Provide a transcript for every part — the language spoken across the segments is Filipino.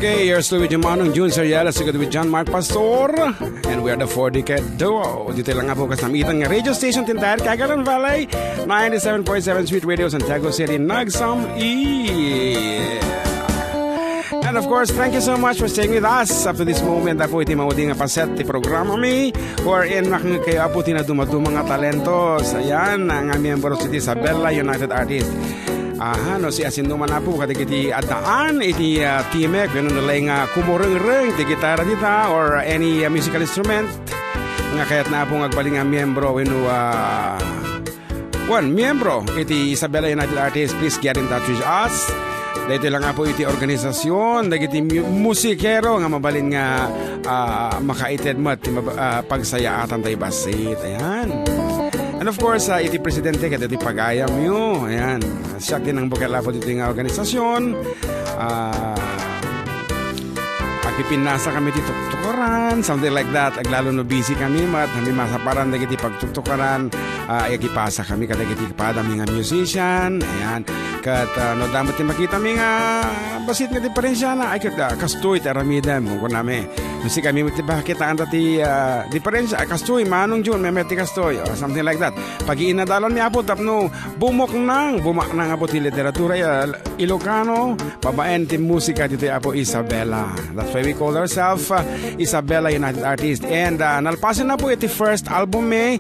Okay, here's with Manong June Serialas together with John Mark Pastor. And we are the 4-decade duo. Dito lang nga po kasamitan ng radio station Tintayar, Cagayan Valley, 97.7 Sweet Radio, Santiago City, Nagsam And of course, thank you so much for staying with us up to this moment. Apo iti maudi nga paset ti programa mi wherein kayo apo tina dumadumang nga talentos. Ayan, ang miyembro si Isabela United Artists. No, si asin naman na po katigiti adaan iti timek yun nalay nga kumureng-reng ti gitara dita or any musical instrument nga kaya't na po ngagbaling nga miyembro one miyembro iti Isabela United Artists. Please get in touch with us. Dito lang nga po iti organisasyon dagiti musikero nga mabalin nga makaited mo at pagsayaatan tayo basit. Ayan. And of course, iti presidente kada iti pagayam nyo. Ayan. Siya din ang bukala po dito nga organisasyon. Pagpipinasa kami dito tukaran, something like that. Aglalo no busy kami mat. Kami masaparan dagiti pagtutukaran. Agipasa kami kada iti padam nga musician. Ayan. Kat no damat ti makita mi nga basit nga diferensya na. Ay kastoy taramidam kung nami. Kasi kami magtibakitaan dati diferensya. Kastoy, manong June, may meti kastoy. Or something like that. Pag iinadalan niya po, tapno, bumak nang po ti literatura Ilocano, babaen ti musika dito po Isabela. That's why we call ourselves Isabela United Artists. And nalpasin na po iti first album na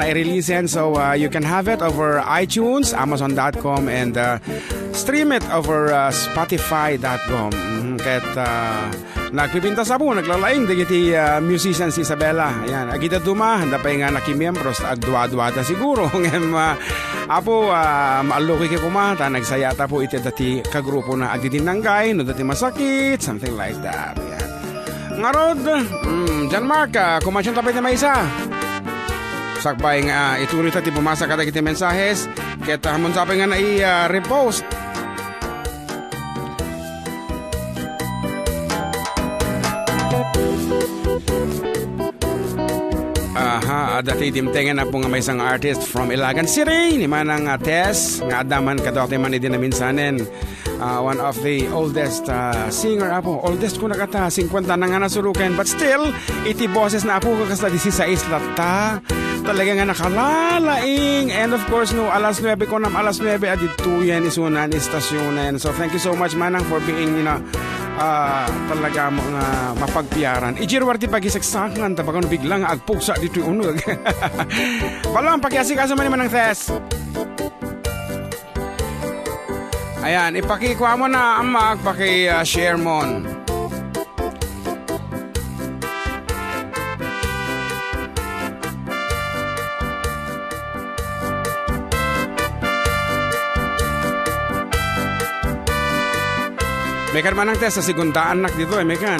i-releasen. So you can have it over iTunes, Amazon.com, and stream it over Spotify.com. Kahit nagpipinta sa po, naglalaing digiti musician si Isabela. Ayan, agita duma, handa pa nga nakimembros, agdwa-dwada siguro. Ngayon, apo, maaluki kayo kumata, nagsayata po iti dati kagrupo na agdidinanggay, no dati masakit, something like that. Ayan. Ngarod, John Mark, kumansyon tapay na may isa. Sakbay nga, ituloy tati bumasa kada kiti mensahes, kaya hamon sapay nga na i-repost. Dati dimtengan na po nga may isang artist from Ilagan City, ni manang Tess, nga adaman kadote man din namin sanen. One of the oldest singer apo, oldest ko nakata, 50 na nga nasurukan, but still, iti boses na apo kakasta 16 lata. Talaga nga nakalalaing. And of course, no, alas 9 ko nam, alas 9 adituyan, isunan, istasyonan. So thank you so much manang for being, talaga mo nga mapagpiyaran. Ijirwar ti pagisaksakan tabagan biglang agpugsa dito unog. Balang pagyasikaso man ng Tess. Ayan, ipakikuha mo na amag paki-share mo. Mekan man ang Tess sa segunda anak dito mekan.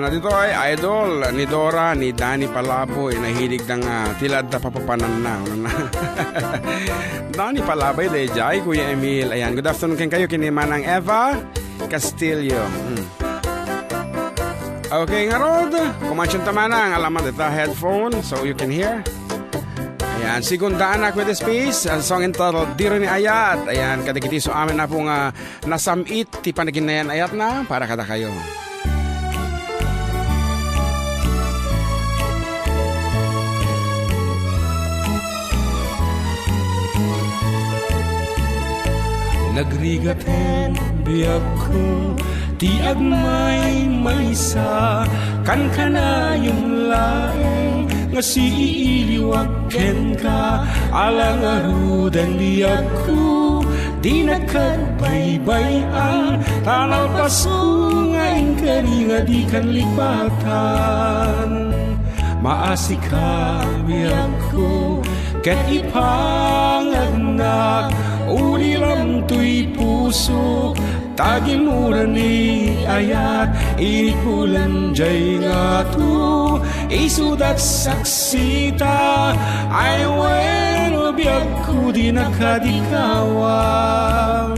Na dito ay idol ni Dora ni Danny Palaboy nahilig ng tilad na papapanan na. Danny Palaboy Lejay, Kuya Emil. Ayan, good afternoon kayo kinimanang Eva Castillo. Okay nga Rod, kumansyon tama na ang alaman dito headphone so you can hear. Ayan, segunda anak with the space, ang song entitled Diro ni Ayat. Ayan, kadagiti so amin na po nga nasamit ti panaginayan ayat na para kada kayo. Nagrigaten biyak ko ti agmay maysa kan kanayong laeng nga siiliwag ken ka alang arudan biyak ko di nakagbaybay-an tanaw pasungain kani nga di kan lipatan maasika biyak ko ket ipangagnak ulilam tuy puso tagimura ni ayat ikulan jay nga tu isudat saksita ay weno biag ko di nakadikawan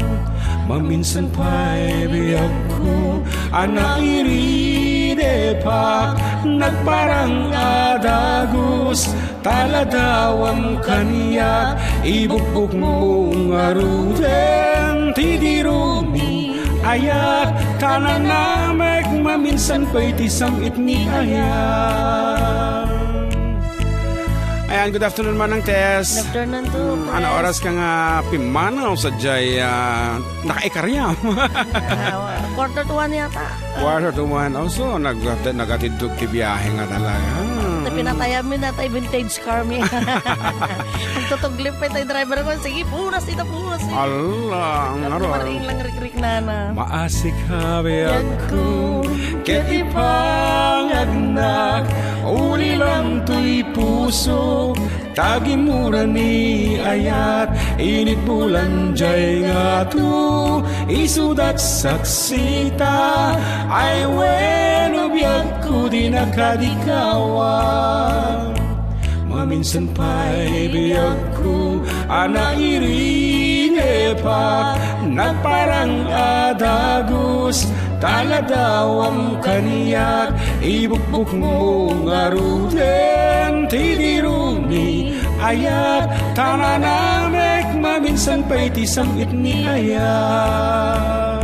maminsan pa'y biyag ko, anak iride pa, nagparang adagos, taladawam kaniya, ibukbuk mo nga ruden, tidirumi, ayak, tananamek, maminsan pa'y tisam itni ayak. Ayan, good afternoon man ng Tess. Good afternoon to. Ano oras ka nga pimanaw sa jay nakaikarya? Quarter to 1 yata. Quarter to 1 also, nagatidog ti biyahe nga talaga. Pinatayamin na tayo vintage car mi. Ang tutuglip pa tayo driver ko. Sige, punas ito, punas. Allah, ang araw. Maring lang rik-rik na. Maasik habiyag ko, ketipang agnak, uli lang to'y puso, tagi mura ni ayat, init bulan jay nga to, isudat saksita, ay weno biyag ko di nakadikawa. Maminsan pa'y biyag ko, ana irine pa, nagparang adagos, taladawam kaniyak, ibukbuk mo nga ruden, tidirumi, ayat, tananamek, maminsan pa'y tisam itni ayat.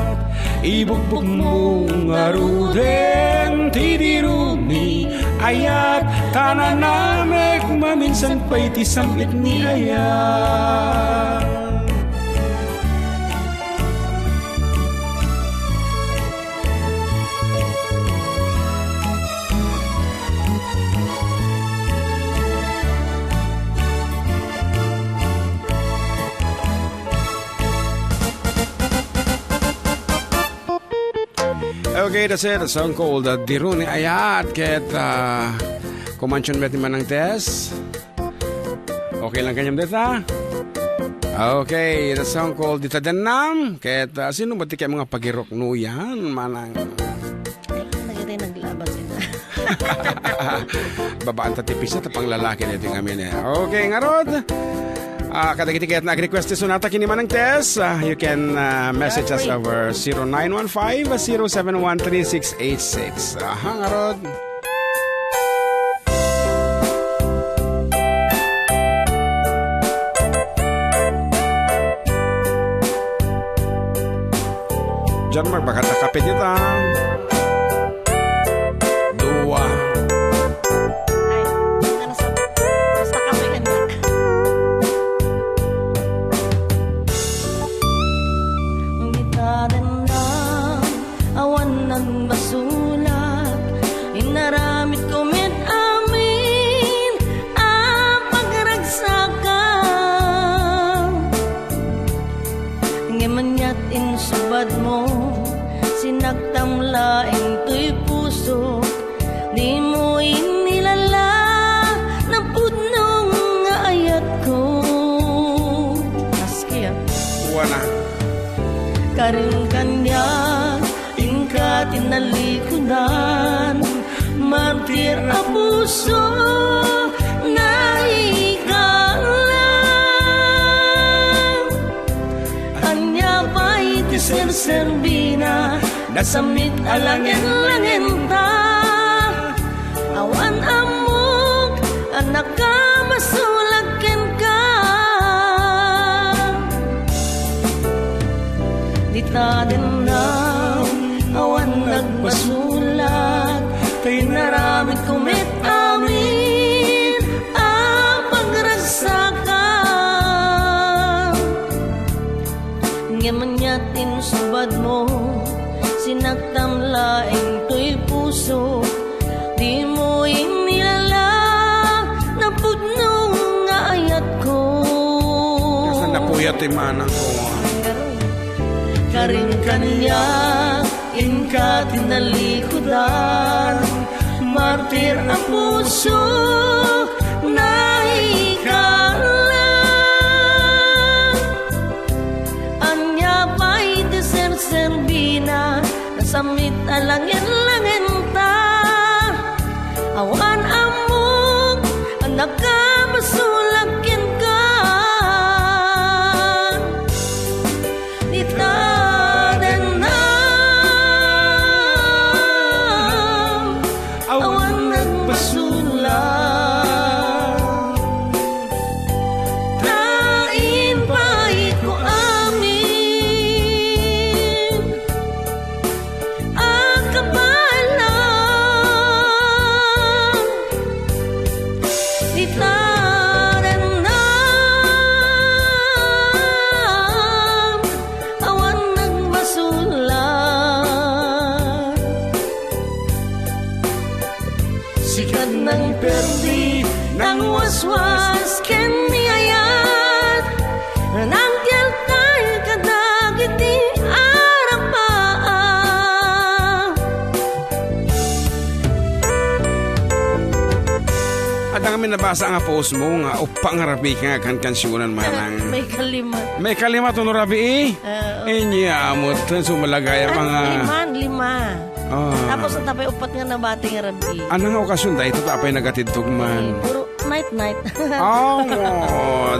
Ibukbuk mo nga ruden, tidirumi, ayat, tananamek, maminsan pa'y tisam itni ayat. Okay, that's it. A song called Diruni Ayat. Ket kumansyon beti man ng Tess. Okay lang kanyang deta. Okay, the song called Dita Denam. Ket sino ba ti kay mga pagirok no yan? Manang Nagitay naglabas sila. babaan tatipis na tapang lalaki nito yung amin eh. Okay, nga rod. Kadagiti-kayat nag-request sonata kiniman ng Tess. You can message us over 0915-0713686. Nga rod. Diyan magpakatakapit nito. Dua. Ay, ano sa... Basta kami ganda. Awan ng basulat, inaramit komit amin ang pagragsakan. Ngemanyat insubad mo, sinagtamlaing to'y puso, di mo inilala na pudnong nga ayat ko. Maski Wana. karing kanya ingka tinalikudan, martir a puso na ikalan. Anya ba'y tiserserbina, nasamit alangin-langin ta, awan amok anak ka masulagkin ka. Dita din na awan nagbasulat, kay naramit kumit amin ang pagragsakan. Ngamanyatin subad mo, sinagtamlaing to'y puso, di mo inilala na pudnong nga ayat ko. Saan napuyat yung manang ko? Karing kanya inka tinalikudan, martir ang puso na ikalan. Anya pa'y tiserserbina, nasamit alangin-langin ta, awan amok anak ka masulakin ka. Dita perdi ng waswas ken niyayat nang tiyaltay kadagiti arapaan. At ang kami nabasa nga post mo nga upang rabi ka kan kansyonan manang. May kalima. May kalima to no rabi Inya amot sumalagay ang mga Lima. Ah. Tapos ang tapay upat nga nabati nga rabi. Ano nga okasyon dahil ito tapay nagatid tugman. Puro night. Oh,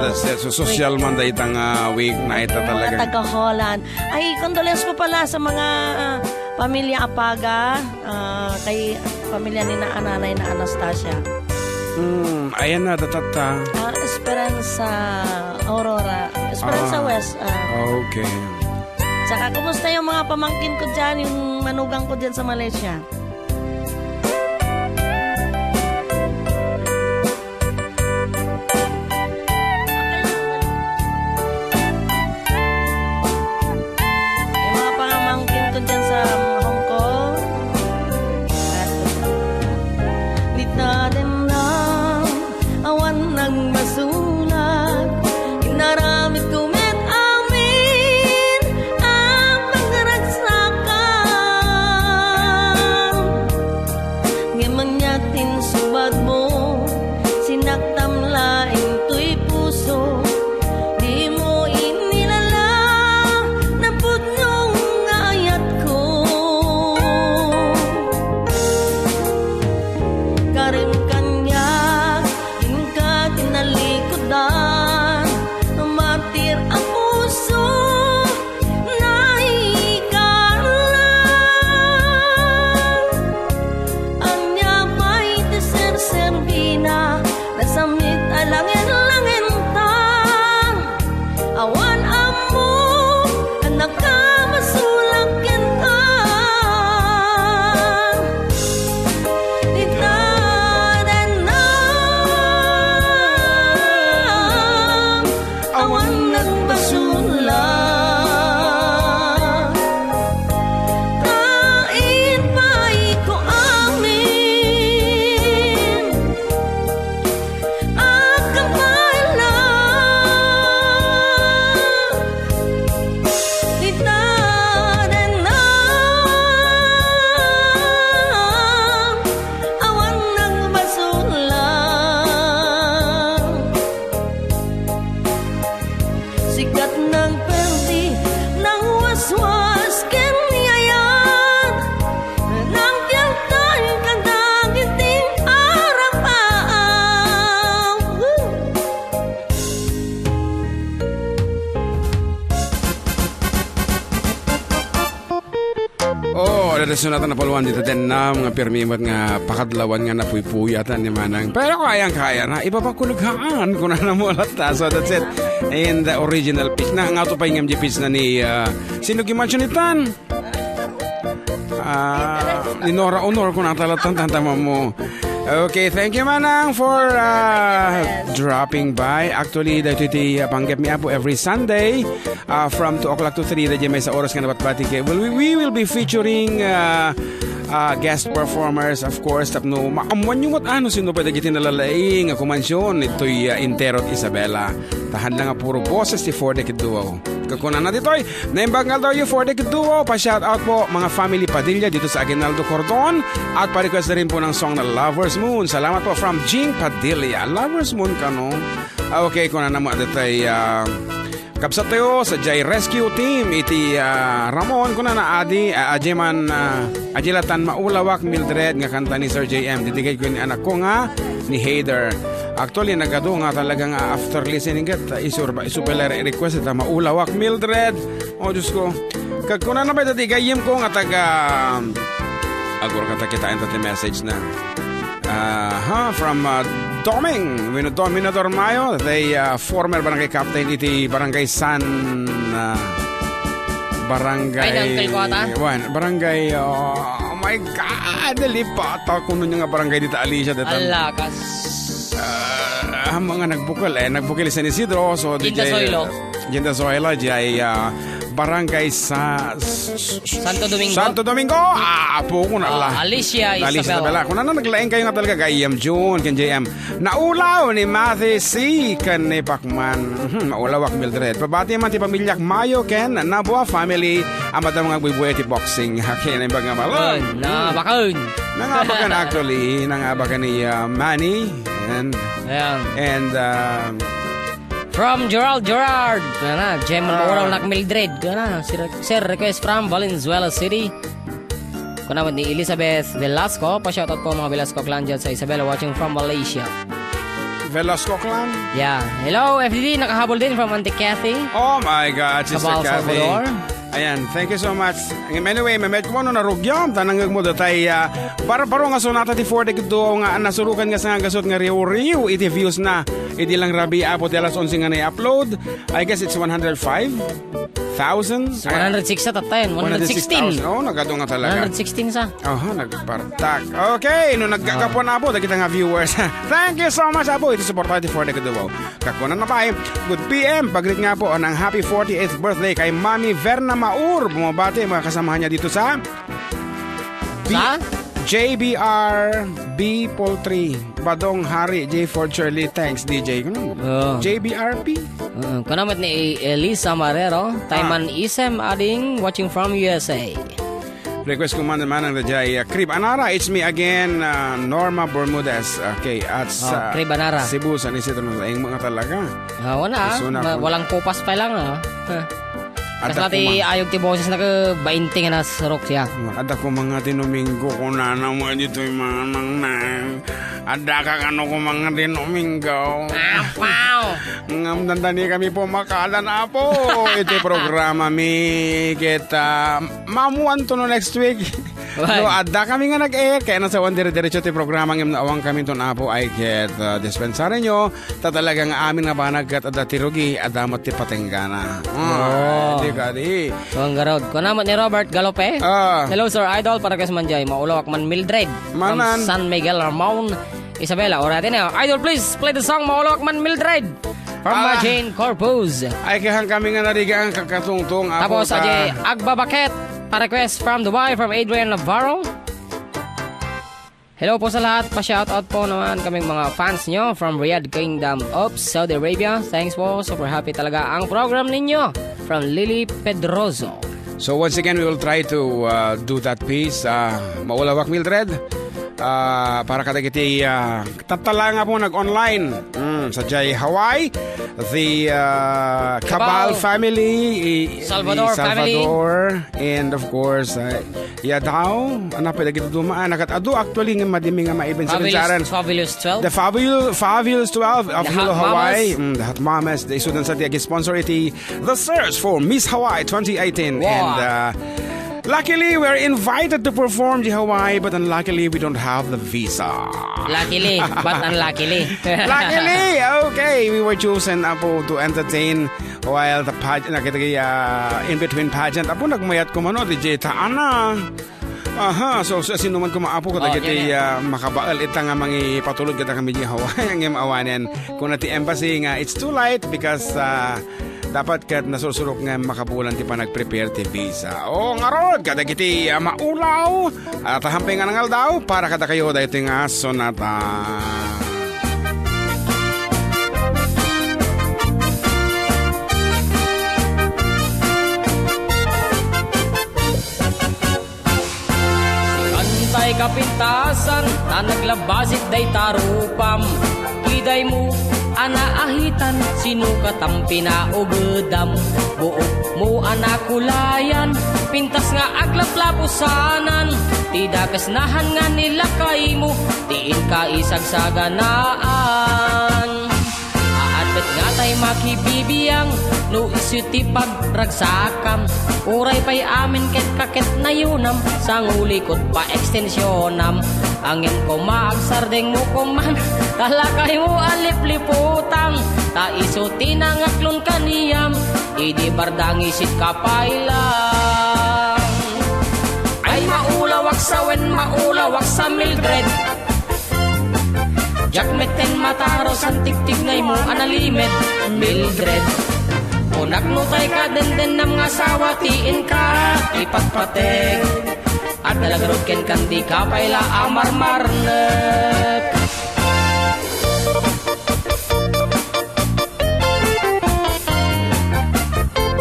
that's it. So social man dahil itang weeknight na talaga. Mga taga-Holland. Ay, condolence po pala sa mga pamilya Apaga, kay pamilya ni na Ananay na Anastasia. Ayan na, tatata. Esperanza Aurora. Esperanza West. Okay. Tsaka, kumusta yung mga pamangkin ko dyan, yung manugang ko dyan sa Malaysia? Yung mga pamangkin ko dyan sa Hong Kong. Lit natin lang awan ng masulat. Inaramit kumet amin ang pagragsakan. Ngayon yatin subad mo, sinaktam laing tuy puso. Di mo inilala na pudnong ayat ko. Karim kanya, ka tinalikodan, matir ang puso, naikarlan. Anya may tiser-serbina, nasamit alangin-langin tang. Awan amo, anak ka masulakin ka. Di tadanang awan nagbasulang. Kain pa'y ko amin at kapalang. Di tadanang awan nagbasulang. Sikat ng perdi ng waswas ken niyayat nang tiyaltay kadagiting arapaan. Oh, dadasyon natin na paluan dito din na mga permimot nga pakadlawan nga napuypuyatan ni Manang. Pero kayang-kaya na, iba pa kulaghaan kung na namulat ta. So that's it. And the original pitch na, nga ito pa yung MG pitch na ni, sino gimansyon ni Tan? Ni Nora Honor kung natalatan tantama mo. Okay, thank you Manang for dropping by. Actually, dahil ito panggap mi po every Sunday from 2 o'clock to 3 dahil may sa oras nga nabatbati kay. Well, we will be featuring guest performers, of course. Tapno, maamuan yung ano sino pa dagiti nalalaing kumansyon. Ito'y Interot Isabela. Tahan lang nga puro boses ti For the Kid Duo. Kakunan na dito'y naimbag nga daw yung For the Kid Duo. Pa-shoutout po mga family Padilla dito sa Aguinaldo Cordon. At pa-request na rin po ng song na Lover's Moon. Salamat po from Jing Padilla. Lover's Moon ka no? Okay, kunan na mo dito'y kapsat tayo sa Jai Rescue Team. Iti Ramon kunan na adi Ajeman Ajilatan Maulawak Mildred nga kanta ni Sir JM. Didigay ko ni anak ko nga ni Hader. Actually, nagado nga talagang after listening it, isupela request ita Maulawak Mildred. O Diyos ko. Kagkunan na ba ito digayim ko nga taga agor kata kita ito message na from Doming Dominador Mayo, they former barangay captain iti barangay San barangay barangay oh my god lipat ako nun nga barangay dito Alicia dito Alakas mga nagbukal sa Isidro so Ginda Zoilo Jay Barangay sa Santo Domingo. Santo Domingo. Apo ko na la. Alicia Isabela. Kung ano naglaing kayo nga talaga kay June, kan JM. Naulaw ni Matthew C. kan ni Pacman. Maulawak Mildred. Pabati man ti pamilyak Mayo ken Nabua family. Amat ang mga bubuhay ti boxing. Hakin ang baga malon. Bakun. Nangabakan actually. Nangabakan ni Manny. Ayan. And From Gerald, Gem Maulaw nak Mildred. Sir, request from Valenzuela City. Kung naman ni Elizabeth Velasco, pa-shoutout po mga Velasco clan dyan sa Isabela watching from Malaysia. Velasco clan? Yeah. Hello, FDD. Nakahabol din from Auntie Kathy. Oh my God, Sister Cabal, Kathy. Salvador. Ayan, thank you so much. Anyway, may ko mo narugyam. Tanang mo datay para-paro nga sonata ti 40 kito nga nasulukan nga sa gasot nga riu-riu. Iti views na. Iti lang rabi apo ti alas 11 nga na-upload. I guess it's 105,000. 106 sa tatayin. 116. Oh, nagado nga talaga. 116 sa. Oh, nagpartak. Okay, no nagkakapon na po. Dagita nga viewers. Thank you so much, Apo. Ito support tayo for the Kudubaw. Kakunan na pa eh. Good PM. Pagrit nga po ng happy 48th birthday kay Mami Verna Maur. Bumabati mga kasamahan niya dito sa JBR B Poultry Badong Hari J for Shirley. Thanks DJ. JBRP. Kanamat ni Elisa Marrero. Taiman Isem Ading watching from USA. Request ko man naman ang Dajay Crib Anara. It's me again, Norma Bermudez. Okay, at sa Crib Anara. Cebu, sa nisito ng mga talaga. Walang pupas pa lang. Kasi natin ayog ti boses na ka 20 nga nasarok siya. Ada ko mga tinumingo ko na mo dito yung mga nang ada ka ano ko mga tinumingo. Wow! Ngamdandani kami po makalan na po. Ito programa mi kita mamuan to no next week. No, ada kami nga nag-e kaya nasa one dire-diretso ti programa ng naawang kami to na po ay ket dispensary nyo tatalagang amin nga banag kat ada tirugi adamat ti patenggana. Di ka di. So ang garod. Kung naman ni Robert Galope. Hello Sir Idol para kas manjay maulawak man Mildred Manan. from San Miguel Ramon Isabela. Oratin na Idol please play the song maulawak man Mildred from Jane Corpus. Ay kahang kami nga nariga ang kakatungtong. Tapos aje Agbabaket. Pa-request from Dubai from Adrian Navarro. Hello po sa lahat. Pa-shoutout po naman kaming mga fans nyo from Riyadh Kingdom of Saudi Arabia. Thanks po. Super happy talaga ang program ninyo. From Lily Pedroso. So once again, we will try to do that piece. Maulawak Mildred. Para kadagiti tatala nga po nag-online sa Jai Hawaii. The Cabal family, Salvador family, and of course Yadao anak pa dagiti dumaan nakatado actually nga madimi nga maiben sa Charan. Fabulous 12. The Fabulous 12 of Hello Hawaii. The Hot Mamas, the students sa tiagi sponsor iti The Search for Miss Hawaii 2018. Wow. And luckily, we're invited to perform the Hawaii, but unluckily, we don't have the visa. Luckily, but unluckily. Luckily, okay, we were chosen to entertain while the pageant, in-between pageant. Apo, nagmayat ko mano, DJ Taana. Aha, so sinuman ko maapo ko dagiti makabaal ita nga mangi patulog kita kami di Hawaii ang awanen kung nati embassy nga it's too late because dapat kat nasusurok nga makabulan ti pa nag-prepare ti visa. O ngarod, kada kiti maulaw at hamping nga nangal daw para kada kayo dahi ti nga sonata. Kantay kapintasan na naglabasit day tarupam kiday mo anaahitan sinukatam pinaugedam buok mo anakulayan pintas nga aglaplapusanan tidakas nahan nga nilakay mo tiin ka isagsaganaan aadbet nga tay makibibiyang no isuti pagragsakam uray pay amin ket kaket na yunam sangulikot pa ekstensyonam angin ko maagsardeng mo kuman talakay mo alipliputang ta isuti nangaklon kaniyam idi bardang isit kapailang ay maulawak sawen maulawak sa Mildred Jack meten mataros ang tiktik ngay mo analimed Mildred Punak no tay ka den nam nga sawatiin ka ipagpateg at nalagarod ken kandi ka payla amarmarnek.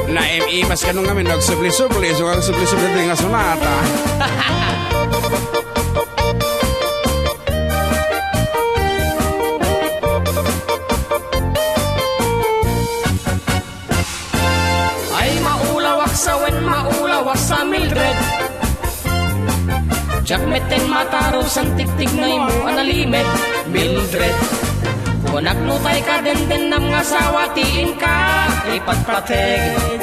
Naimimas ka nung kami nagsubli-subli. So kang subli-subli din nga sonata. Ay maulawak sa wen, maulawak sa Mildred. Jakmeten mataro sang tiktik na imo analimet Mildred. Punak no tay ka den nam nga sawatiin ka ipagpateg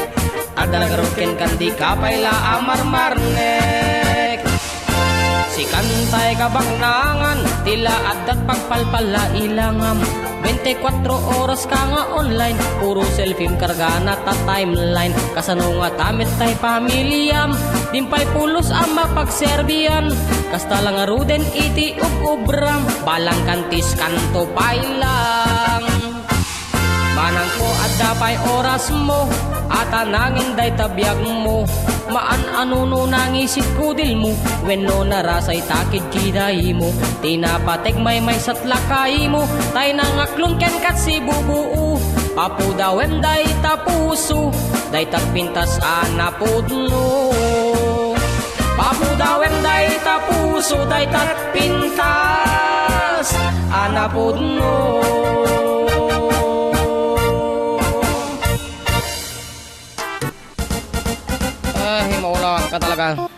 at nagarukin kandi ka payla amarmarnek. Si kantay kabagnangan tila adat pagpalpala ilangam 24 oras ka nga online puro selfie karga na ta timeline kasano nga tamit tay pamilyam dimpay pulos ang mapagserbian kasta lang aruden iti ubram balang kantis kanto pailang manang ko adda pay oras mo at anangin day tabiyag mo maan-anuno nangisit kudil mo wenno narasay takid kiday mo tinapateg may satlakay mo tay nangaklon ken kat si bubuu papudawem day tapuso day tagpintas anapudno papudawem day tapuso day tagpintas anapudno. Maulawak ka talaga.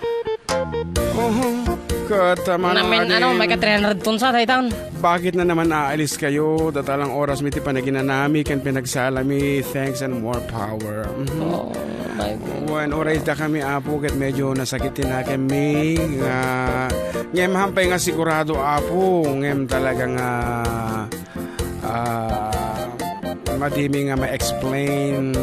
Katama Namin ano, may ka 300 tons sa taon. Bakit na naman aalis kayo? Datalang oras miti panaginanami kan pinagsalami. Thanks and more power. Oh, my God. When oras da kami apo ket medyo nasakitin na kami. Ngem hampay nga sigurado apo. Ngem talaga nga madimi nga ma-explain.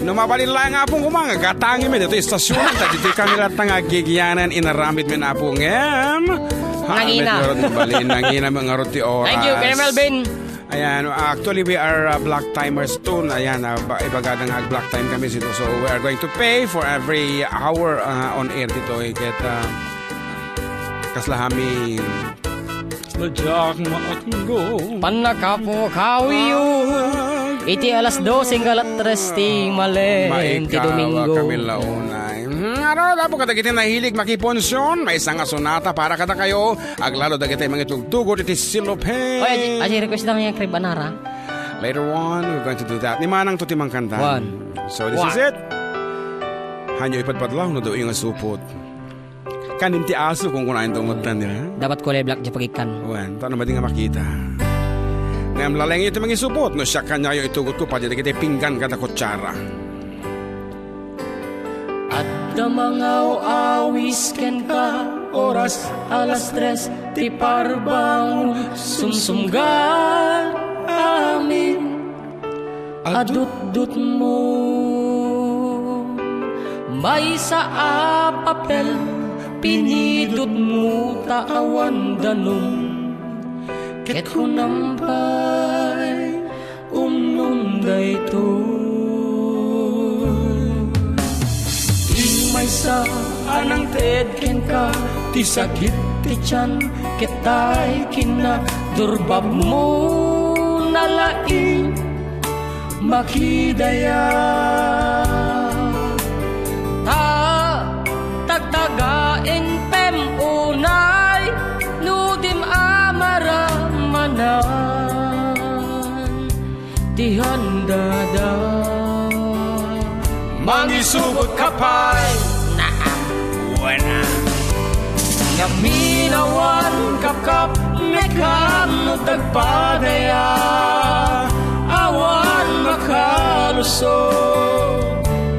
Numabalin lang nga pong kumanga. Gatangi mo dito istasyon. Dito kami lahat nga gigyanan. Inaramit mo na po ngem. Nangina. Nangina mga roti oras. Thank you, Kuya Melvin. Ayan, actually we are black timers too. Ayan, ibaga nga black time kami dito. So we are going to pay for every hour on air dito. Ket kaslahami Sadyak maatgo Panakapo kawiyo iti alas 12 kalat 3 ti malen ti Domingo. kami launay. Ano, dapo kada kita nahilig makiponsyon. May isang sonata para kada kayo. Aglalo da kita mga tugtugot iti silopen. Oy, aji request lang yung Crib Anara. Later on, we're going to do that. Ni manang to timang kanta. One. So this is it. Hanyo ipadpadlaw no do yung supot. Kanin ti aso kung kunain tumutan nila. Dapat kulay black di pagikan. Wan, to na ba di nga makita. Ngam laleng ito mga supot. No siya kanya yung itugot ko. Pati kita pinggan kada kutsara. At damangaw awis ken ka oras alas 3 ti parbangon sumsumgan amin adut-dut mo may sa papel pinidot mo taawan danong ket hunampay umnunday to may sa anang ted ken ka ti sakit ti tiyan kitay kinadurbab mo nalaing makidaya ta tagtagain pem unay nudim amaramanan ti handada mangisubot kapay Naminawan kapkap mekam no tagpadaya awan makaluso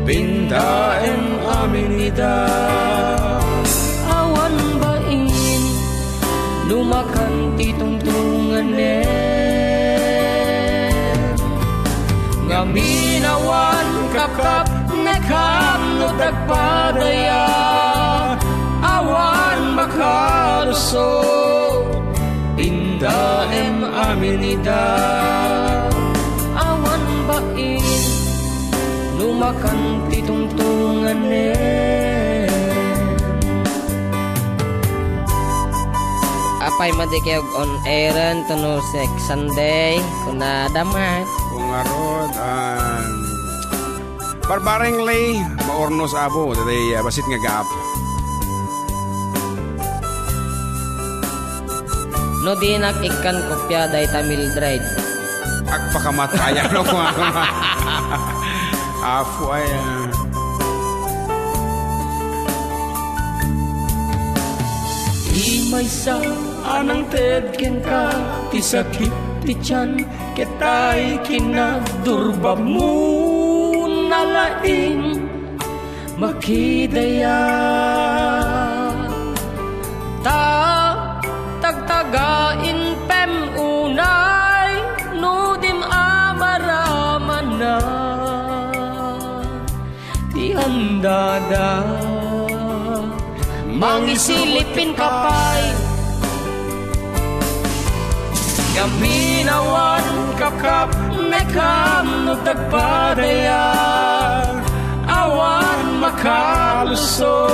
pindaen aminida awan bain lumakan titungtunganen Naminawan kapkap mekam no tagpadaya awan makaluso pindaem amenidad. Awan bain lumakan titungtungan apay madikiyog on airan tuno sek Sunday kuna damat Kung arod, barbarengly, maornos abo, daday basit nga gaap. no di ikan kopya day ta Mildred Agpakamataya no kung ako Apo ay... Imay sa anang tedken ka, ti sakit ti tiyan, ketay kinagdurba mo nalaing makidaya. Tagtagain pem unay nudim amaraman na Ti andada mangisilipin kapay gaminawan kakap nekam no tagpadaya awan makalusot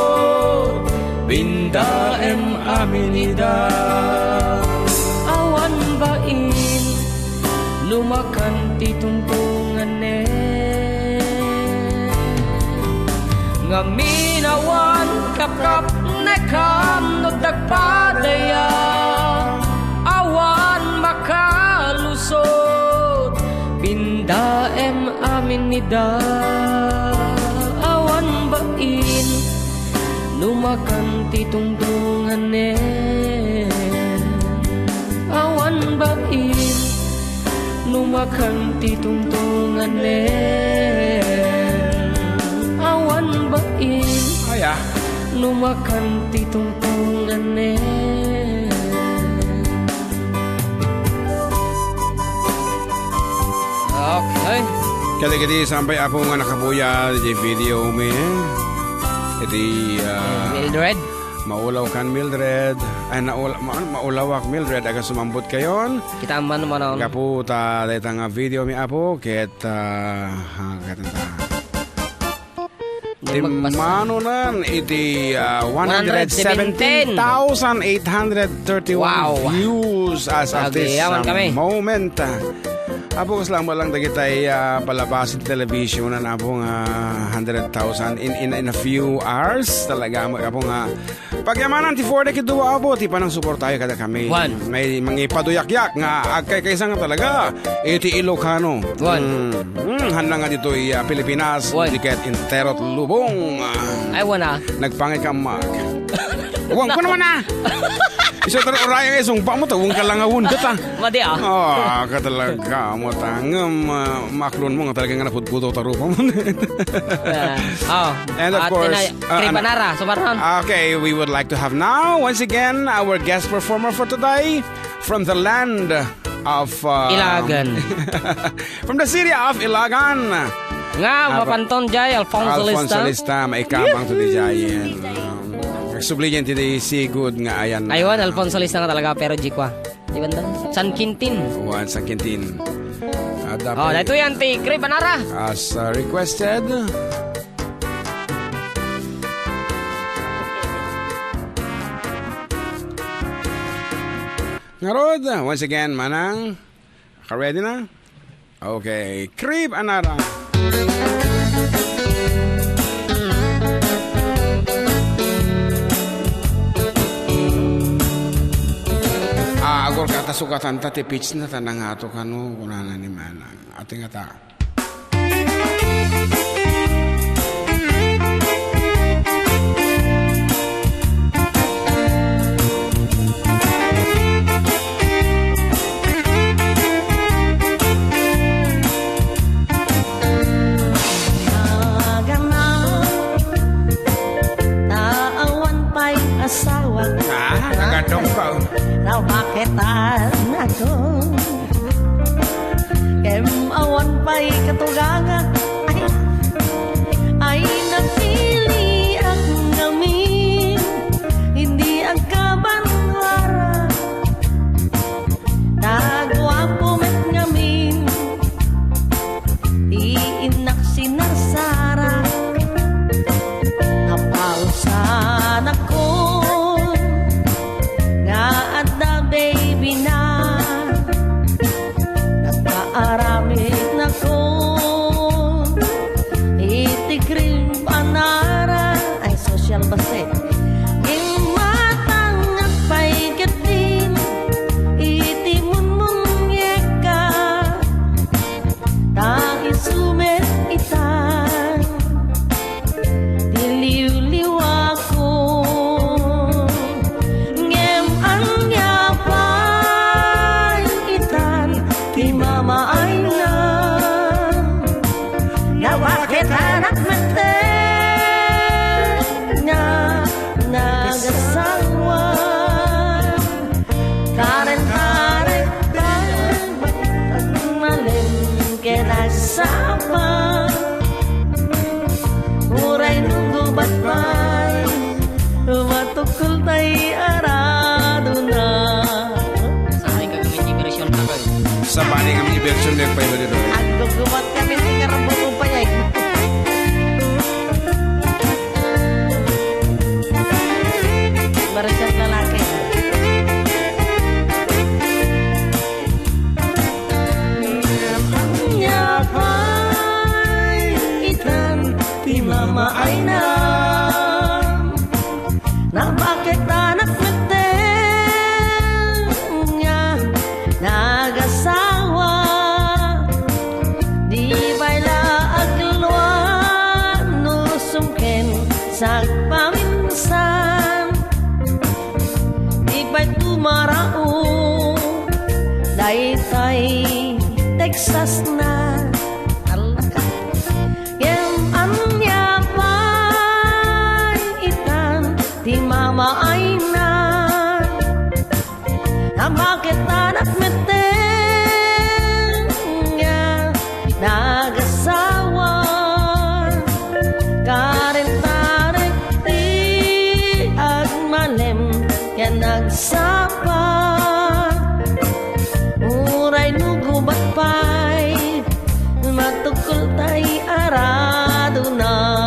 binda em amenidad. awan bain lumakan titungtungan ngaminawan kakap nekam no tagpadaya awan makalusot pinda em amenidad. Awan bain lumakan titungtungan awan bain lumakan titungtungan awan bain Aya. lumakan titungtungan okay. Kali-kali sampai ako nga nakabuya di video me. Iti Mildred maulaw kan Mildred. Ay maulawak Mildred aga sumambot kayon. kita man manon Gapu ta dayta nga video mi apo ket katanta. Di manonan iti 117,831 Wow. views as of this Yaman kami. moment. Apo lang mo lang dagitay palabasin television na apo nga 100,000 in a few hours talaga mo apo nga pagyamanan ti 40 kiduwa apo ti panang support tayo kada kami. One. May mangipaduyak-yak nga agkay kaysa nga talaga iti Ilocano. Handa nga dito Pilipinas One. diket interot lubong. ay wana Nagpangikamak. Uwang ko naman na. Isa tara oraya nga isong pa mo tawang kalangawon ka ta. madi Katalaga mo tangam maklon mo nga talaga nga napudpudo tarupa mo. And of course, Kripanara sumaron Okay, we would like to have now once again our guest performer for today from the land of Ilagan from the city of Ilagan. nga mapanton jay Alfonso Lista May kamang to the giant. Subliyan ti si good nga ayan. aywan Alfonso Lista nga talaga pero jikwa di banda San Quintin Juan San Quintin. dito yan ti Kripanara As requested. Narod, once again, manang. Ka-ready na? Okay. Krib Anara. Agor kata sukatan ta ti pitch na tanang ato kanu kunana ni manang. Ating ata. Asawa Nagadong ka. raw makitan ako kem awan pa'y katuganga ay napili ang ngamin hindi ang kabanwara nagwa bakit anak meten nga nagasawa di bayla agluan no sumken sa paminsan di bay tumarao daytay Texas na alaka kem anya pay itan di mama ay na bakit anak meten nga nagasawa karin-tarik di agmalem yan nagsapa uray nugubat pay matukol tay arado na.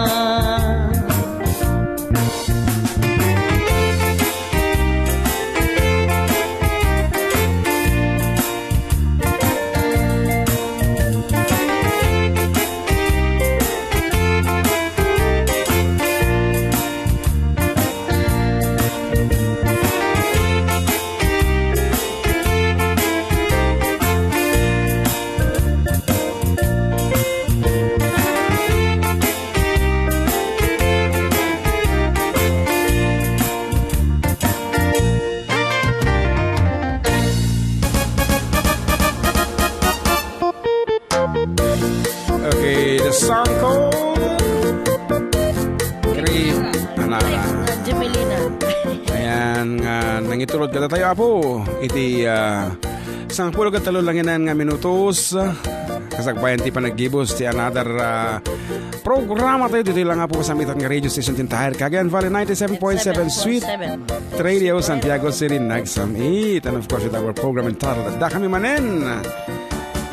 Okay, the song called Creep Anara. Jumelina. Ayan, nangitulod ka tayo apo. Iti sang pulo ka talo langinan nga minutos. Kasagbayan ti panagibos ti another programa tayo dito lang po sa mitang nga radio station tintahir Cagayan Valley 97.7 Sweet Radio Santiago City Nagsamit. And of course with our program entitled Da Kami Manen.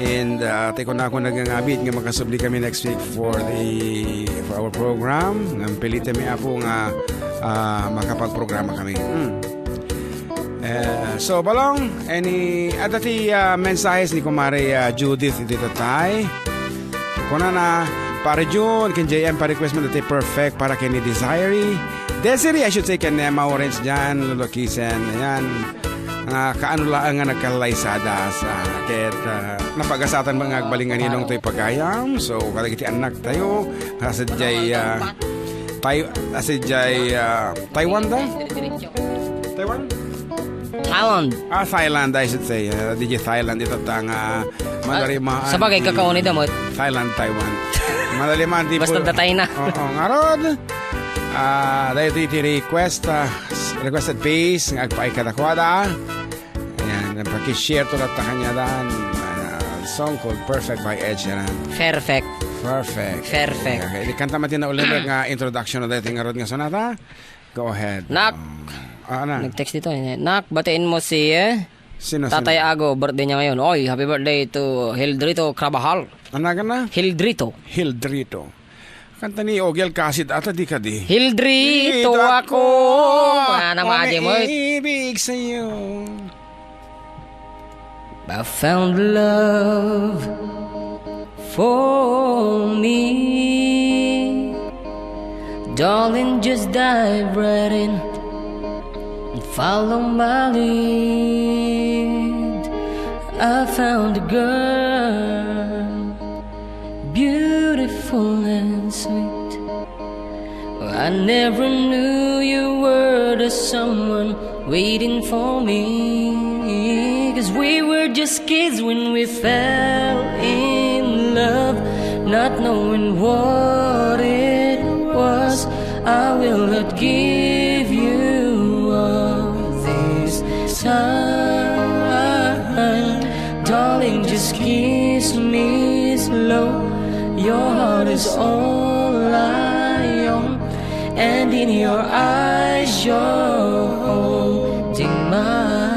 And teko na ako nagangabit nga makasubli kami next week for our program. Ng pilite mi apo nga makapagprograma kami. So balong any adati mensahes ni kumare Judith dito tay. Kuna na para June kin JM pa request mo dati perfect para kay ni Desiree. Desiree I should say kin Emma Orange dyan Lulokisen. Ayan. Kaano lang nga nagkalaysada sa ket napagasatan mga agbalingan ninong to'y pagayam. So kalagiti anak tayo asadjay Taiwan da? Taiwan? Thailand. Thailand I should say. DJ Thailand ito tanga malarimaan. Sabagay kakauni damot. Thailand, Taiwan. Malaliman di po. Basta datay na. Oo, ngarod. Dahil iti requested base ng agpaay kadakwada. Ayan, pakishare to lahat kanya daan. Song called Perfect by Ed Sheeran. Perfect. Okay, di kanta matin na ulit nga introduction na dahil nga rod nga sonata. Go ahead. Nak. Na? Nag-text dito. Nak, batiin mo si Sino? Tatay Ago. Birthday niya ngayon. Oy, happy birthday to Hildrito Crabahal. Anaga na? Hildrito. Kanta ni Ogel Kasid ata di ka di. Hildrito ako. Ano mga mo? Ibig sa'yo. I found love for me. Darling, just dive right in and follow my lead. I found a girl, beautiful and sweet. I never knew you were the someone waiting for me. 'Cause we were just kids when we fell in love, not knowing what it was. I will not give you all this time. Darling, just kiss me slow. Your heart is all I own, and in your eyes you're holding mine.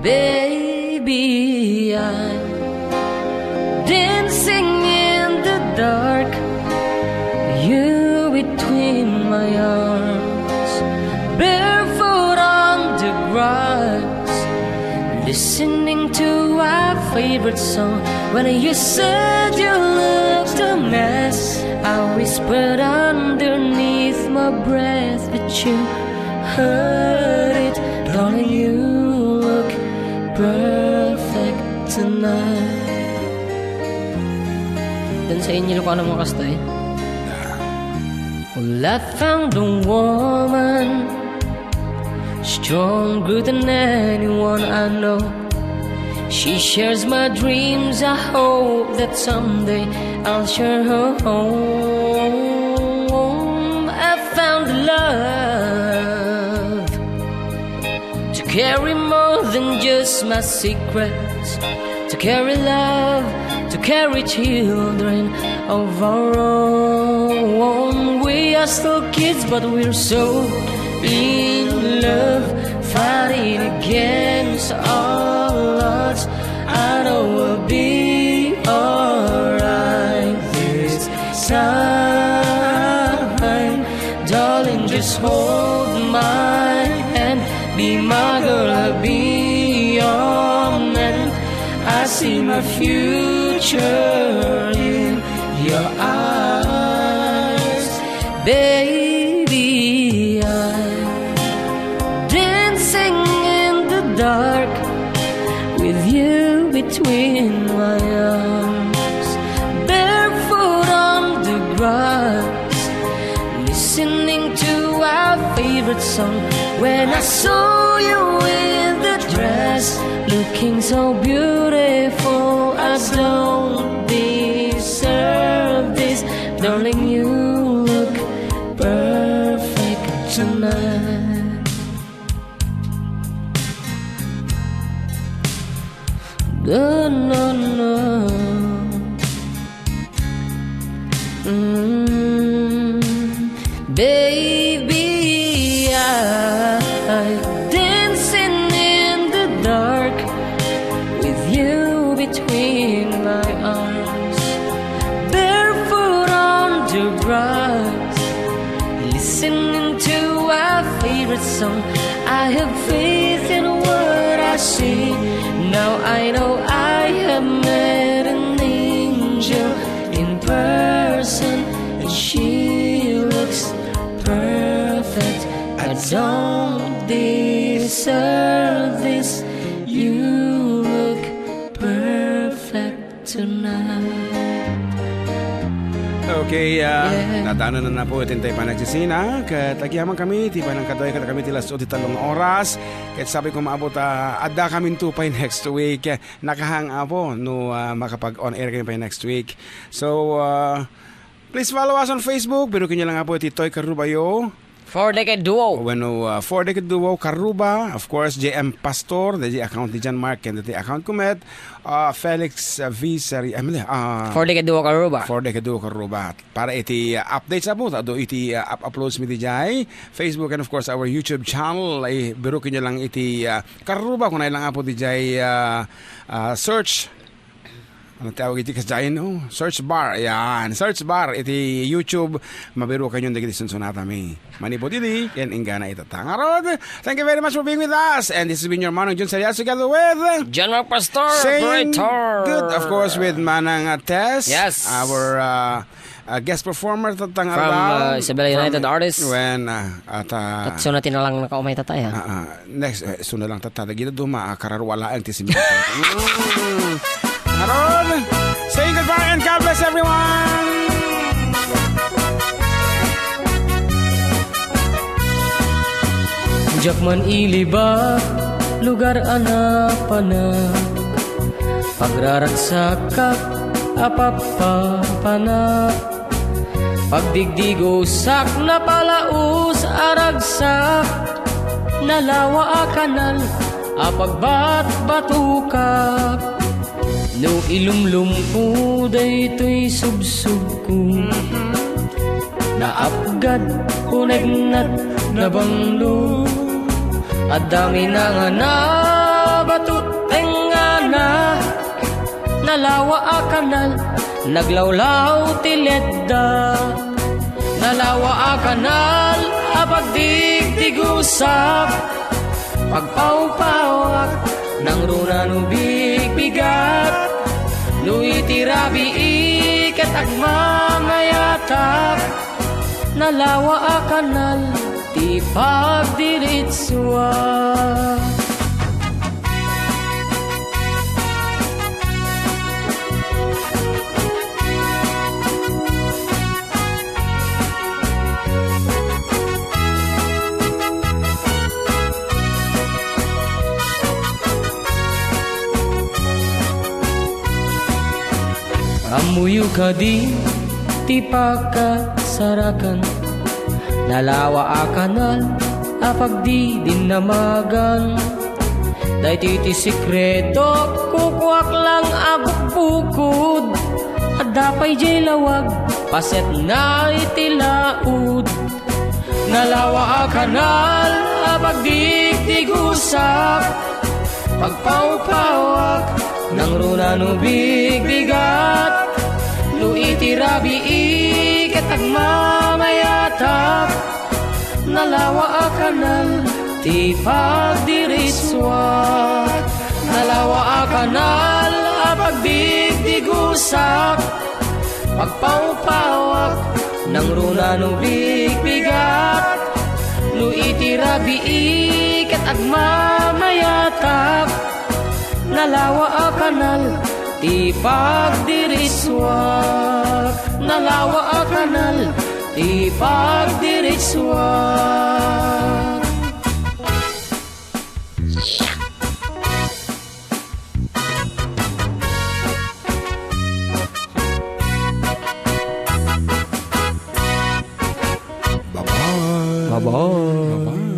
Baby, I'm dancing in the dark, you between my arms, barefoot on the grass, listening to our favorite song. When you said you looked a mess, I whispered underneath my breath, but you heard it, darling, you look perfect tonight. Dan sa inyo ko ano mga kastoy. Well, I found a woman stronger than anyone I know. She shares my dreams. I hope that someday I'll share her home. I found love to carry more than just my secrets, to carry love, to carry children of our own. We are still kids, but we're so in love, fighting against all odds. I know we'll be alright this time. Darling, just hold my hand, be my girl, I'll be your man. I see my future in your eyes, baby. I'm dancing in the dark with you between my arms, barefoot on the grass, listening to our favorite song. When I saw you in the dress, looking so beautiful, I don't deserve this. Darling, you look perfect tonight. No, no, no. Baby, I'm dancing in the dark with you between my arms, barefoot on the grass, listening to our favorite song. I have faith in what I see. Now I know I have met an angel in person, and she looks perfect. I don't deserve this. You look perfect tonight. Okay, nataanan na po itin tayo pa nagsisina. Katagyaman kami, ti pa ng kadoy, kami tilas o titalong oras. Kahit sabi ko maabot, ada kami tupay next week. Nakahang po, no makapag-on air kami pa next week. So, please follow us on Facebook. Pero kanya lang po, iti Toy Carubayo. 4-decade duo. Bueno, 4-decade duo, Caruba. Of course, JM Pastor, the account ni John Mark, and the account kumet. Felix V. Sari, 4-decade duo Caruba. 4-decade duo, Caruba. Para iti updates na po, ado iti uploads mi di jay. Facebook and of course our YouTube channel. Ay, biro kinyo lang iti Caruba, kung na lang po di jay search. Ano tawag iti kasdayan, no? Search bar. Ayan. Search bar. Iti YouTube. Mabiro kayo yung dagiti sunsunata mi. Manipo didi. Yan ingana itatangarod. Thank you very much for being with us. And this has been your Manong Jun Serias together with John Mark Pastor, saying operator. good, of course, with Manang Tess. Yes. Our guest performer tatang From Isabela United Artists. When At so natin na lang nakaumay tatay. next suna lang tatagida duma kararwala ang tisimito. Haron, say goodbye and God bless everyone. Jakman iliba, lugar anapanak, pagraragsakak, apapapanak, pagdigdigosak na palaus aragsak, nalawa a kanal, apagbat-batukak. No ilumlum ko daytoy subsub ko, naapgad unegnat na banglo, at dami na nga na batuteng nga na, nalawa a kanal, naglawlaw tiledda, nalawa a kanal, apagdigdigusak, pagpawpawak, nang runa nubig bigat, no itirabi ikat agmamayatak, nalawa a kanal, ti pagdiri diritswa. Amuyo ka di, ti pagkasarakan, nalawa akanal, apag di din namagan. Day ti sikreto, kukuak lang agok bukod, at dapay jay lawag, paset na itilaud. Nalawa akanal, apag di tigusak, pagpawpawak, nang runa no bigbigat. Luiti rabi ikat agmamayatap, nalawa akanal ti pagdiriswat. Nalawa akanal apagdigdigusak, pagpawpawak nang runa no bigbigat. Luiti rabi ikat agmamayatap, nalawa akanal ti pagdiriswak. Nalawa akanal ti pagdiriswak. Bye-bye. Bye-bye.